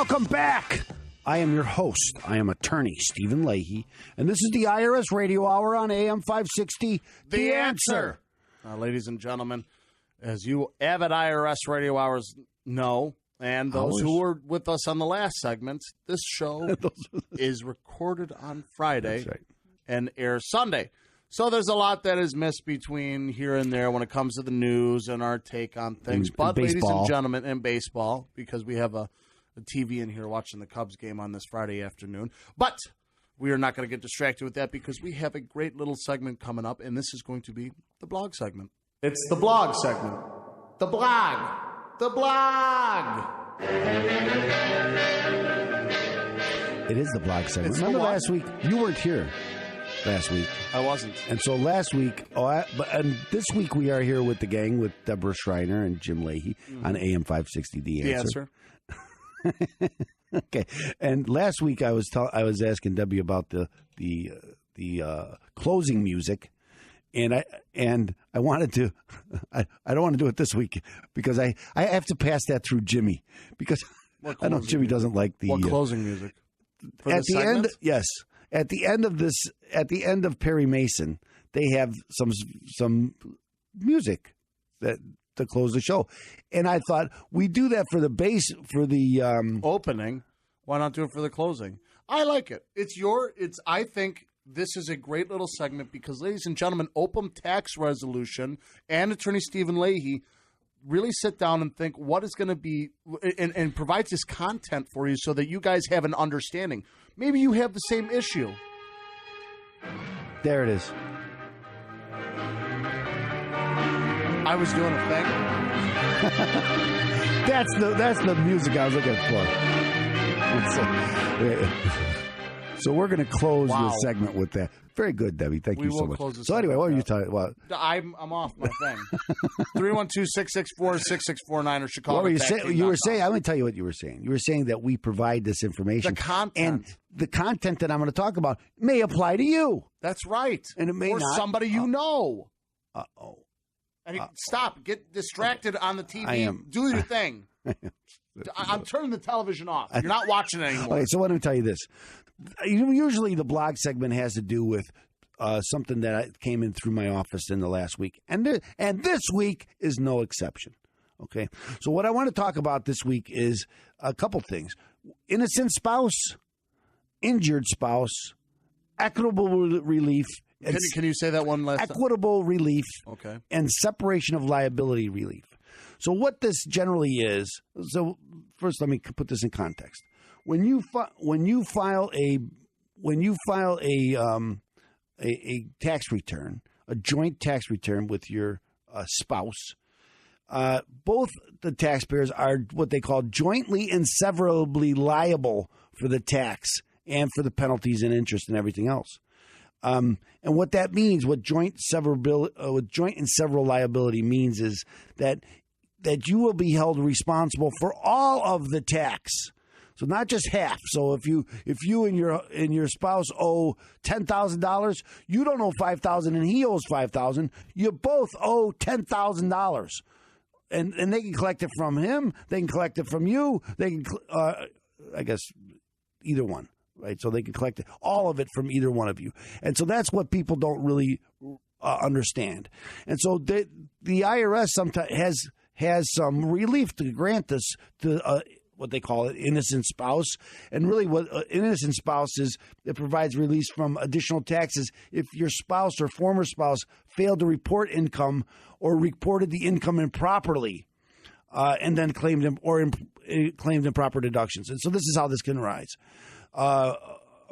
Welcome back. I am your host. I am attorney Stephen Leahy, and this is the IRS Radio Hour on AM 560. The Answer. Ladies and gentlemen, as you avid IRS Radio Hours know, and those who were with us on the last segment, this show is recorded on Friday and airs Sunday. So there's a lot that is missed between here and there when it comes to the news and our take on things. But ladies and gentlemen, in baseball, because we have a TV in here watching the Cubs game on this Friday afternoon. But we are not going to get distracted with that because we have a great little segment coming up, and this is going to be the blog segment. It's the blog segment. The blog. The blog. It is the blog segment. Remember last week? You weren't here last week. I wasn't. And so last week, and this week we are here with the gang with Deborah Schreiner and Jim Leahy on AM 560. The Answer. Okay. And last week I was asking Debbie about the closing music. And I wanted to I don't want to do it this week because I have to pass that through Jimmy because I know Jimmy doesn't like the closing music. At the end, yes. At the end of Perry Mason, they have some music to close the show. And I thought we do that for the opening. Why not do it for the closing? I like it. I think this is a great little segment because, ladies and gentlemen, Open Tax Resolution and Attorney Stephen Leahy really sit down and think what is going to be and provides this content for you so that you guys have an understanding. Maybe you have the same issue. There it is. I was doing a thing. That's the music I was looking for. So we're going to close this segment with that. Very good, Debbie. Thank you so much. So anyway, what were you talking about? I'm off my thing. 312-664-6649 or Chicago. What were you saying? You were saying. I'm going to tell you what you were saying. You were saying that we provide this information. The content. And the content that I'm going to talk about may apply to you. That's right. And it may or not. Somebody you know. Uh-oh. Stop. Get distracted on the TV. I am. Do your thing. I'm turning the television off. You're not watching it anymore. Okay, so let me tell you this. Usually the blog segment has to do with something that came in through my office in the last week. And this week is no exception. Okay? So what I want to talk about this week is a couple things. Innocent spouse, injured spouse, equitable relief. Can you say that one last time? Equitable relief. Okay. And separation of liability relief. So what this generally is, so first let me put this in context. When you file a tax return, a joint tax return with your spouse, both the taxpayers are what they call jointly and severably liable for the tax and for the penalties and interest and everything else. And what that means, what joint and several liability means is that you will be held responsible for all of the tax. So not just half. So if you and your spouse owe $10,000, you don't owe $5,000 and he owes $5,000. You both owe $10,000, and they can collect it from him. They can collect it from you. They can, I guess, either one, right? So they can collect it, all of it from either one of you. And so that's what people don't really understand. And so the IRS sometimes has some relief to grant this to what they call it, innocent spouse. And really what innocent spouse is, it provides release from additional taxes if your spouse or former spouse failed to report income or reported the income improperly and then claimed improper deductions. And so this is how this can arise. A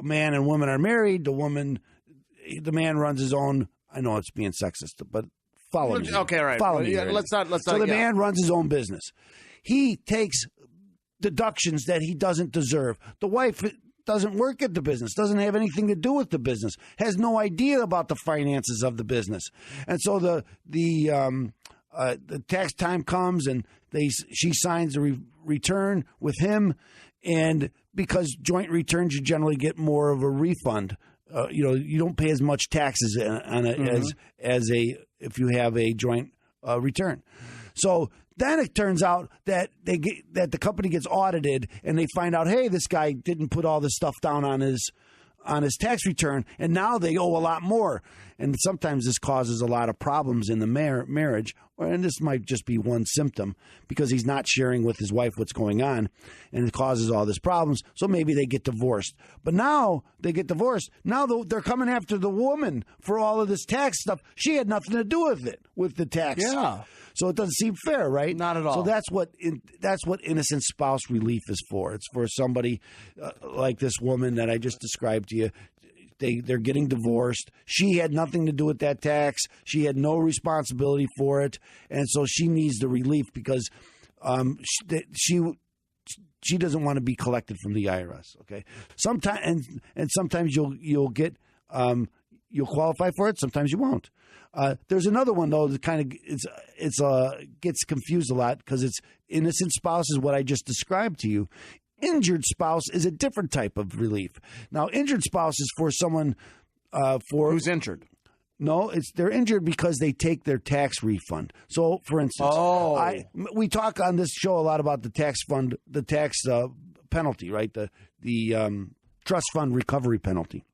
man and woman are married. The man runs his own, I know it's being sexist, but follow me. Okay, right. Follow me. Let's not. So the man runs his own business. He takes deductions that he doesn't deserve. The wife doesn't work at the business, doesn't have anything to do with the business, has no idea about the finances of the business. And so the tax time comes and she signs a return with him, and because joint returns, you generally get more of a refund. You don't pay as much taxes on it as if you have a joint return. So Then it turns out that the company gets audited and they find out, hey, this guy didn't put all this stuff down on his tax return, and now they owe a lot more. And sometimes this causes a lot of problems in the marriage, and this might just be one symptom because he's not sharing with his wife what's going on, and it causes all these problems. So maybe they get divorced. But now they get divorced. Now they're coming after the woman for all of this tax stuff. She had nothing to do with it, with the tax. Yeah. So it doesn't seem fair, right? Not at all. So that's what innocent spouse relief is for. It's for somebody like this woman that I just described to you. They're getting divorced. She had nothing to do with that tax. She had no responsibility for it, and so she needs the relief because she doesn't want to be collected from the IRS. Okay, sometimes you'll get you'll qualify for it. Sometimes you won't. There's another one though that kind of gets confused a lot because it's innocent spouse is what I just described to you. Injured spouse is a different type of relief. Now, injured spouse is for someone who's injured. No, they're injured because they take their tax refund. So, for instance, we talk on this show a lot about the tax penalty, right? The trust fund recovery penalty.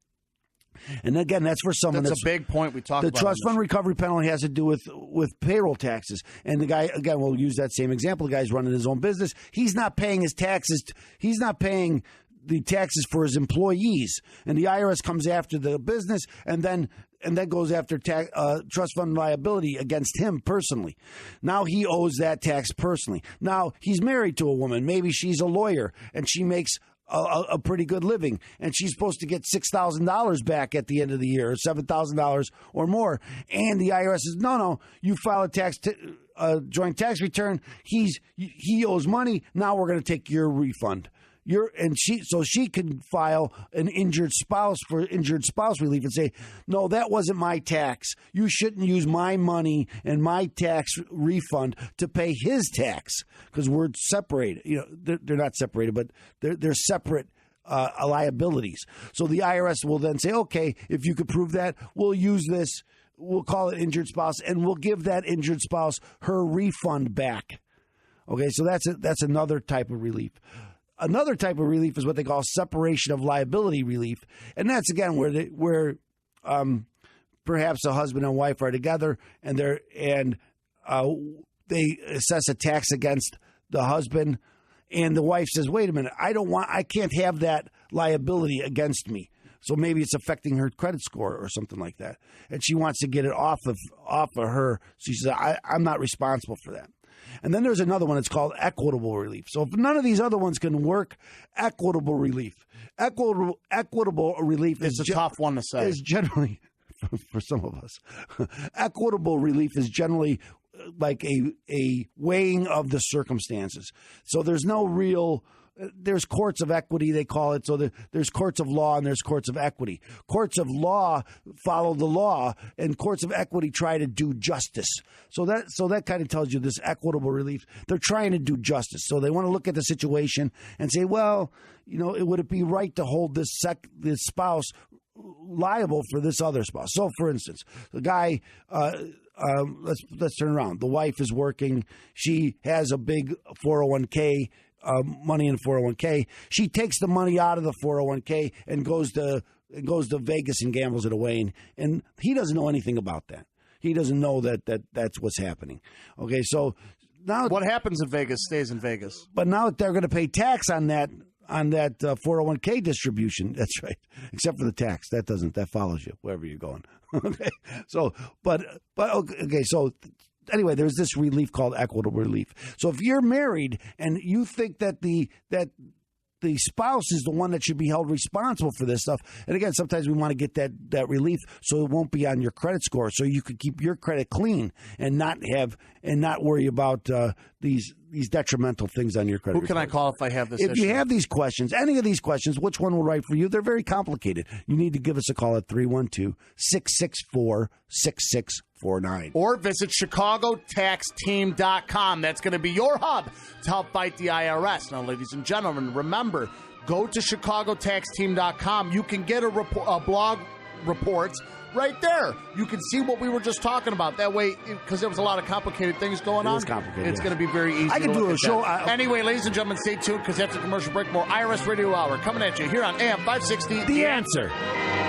And again, that's for someone that's a big point we talk about. The trust fund recovery penalty has to do with payroll taxes. And the guy, again, we'll use that same example. The guy's running his own business. He's not paying his taxes. He's not paying the taxes for his employees. And the IRS comes after the business and then goes after trust fund liability against him personally. Now he owes that tax personally. Now he's married to a woman. Maybe she's a lawyer and she makes a pretty good living, and she's supposed to get $6,000 back at the end of the year, or $7,000 or more. And the IRS says, no, you file a joint tax return. He owes money. Now we're going to take your refund. She can file an injured spouse for injured spouse relief and say, no, that wasn't my tax. You shouldn't use my money and my tax refund to pay his tax because we're separated. You know, they're not separated, but they're separate liabilities. So the IRS will then say, okay, if you could prove that, we'll use this. We'll call it injured spouse, and we'll give that injured spouse her refund back. Okay, so that's another type of relief. Another type of relief is what they call separation of liability relief, and that's again where perhaps a husband and wife are together and they assess a tax against the husband, and the wife says, "Wait a minute, I can't have that liability against me." So maybe it's affecting her credit score or something like that, and she wants to get it off of her. So she says, "I'm not responsible for that." And then there's another one. It's called equitable relief. So if none of these other ones can work, equitable relief. Equitable relief is a tough one to say. Is generally, for some of us, equitable relief is generally like a weighing of the circumstances. So there's no real. There's courts of equity, they call it. So there's courts of law and there's courts of equity. Courts of law follow the law, and courts of equity try to do justice. So that kind of tells you this equitable relief. They're trying to do justice. So they want to look at the situation and say, well, you know, would it be right to hold this spouse liable for this other spouse? So, for instance, the guy. Let's turn around. The wife is working. She has a big 401k. Money in 401k. She takes the money out of the 401k and goes to Vegas and gambles it away. And he doesn't know anything about that. He doesn't know that's what's happening. Okay, so now what happens in Vegas stays in Vegas. But now they're going to pay tax on that 401k distribution. That's right, except for the tax. That follows you wherever you're going. Okay, so but okay, so. Anyway, there's this relief called equitable relief. So if you're married and you think that the spouse is the one that should be held responsible for this stuff, and again, sometimes we want to get that relief so it won't be on your credit score, so you can keep your credit clean and not worry about these detrimental things on your credit. Who can I call if I have this issue? If you have these questions, any of these questions, which one will write for you? They're very complicated. You need to give us a call at 312-664-6649. Or visit ChicagoTaxTeam.com. That's going to be your hub to help fight the IRS. Now, ladies and gentlemen, remember, go to ChicagoTaxTeam.com. You can get a blog reports right there. You can see what we were just talking about. That way, because there was a lot of complicated things going on. It's complicated. It's going to be very easy. I can do a show. Anyway, ladies and gentlemen, stay tuned because after the commercial break, more IRS Radio Hour coming at you here on AM 560. The Answer.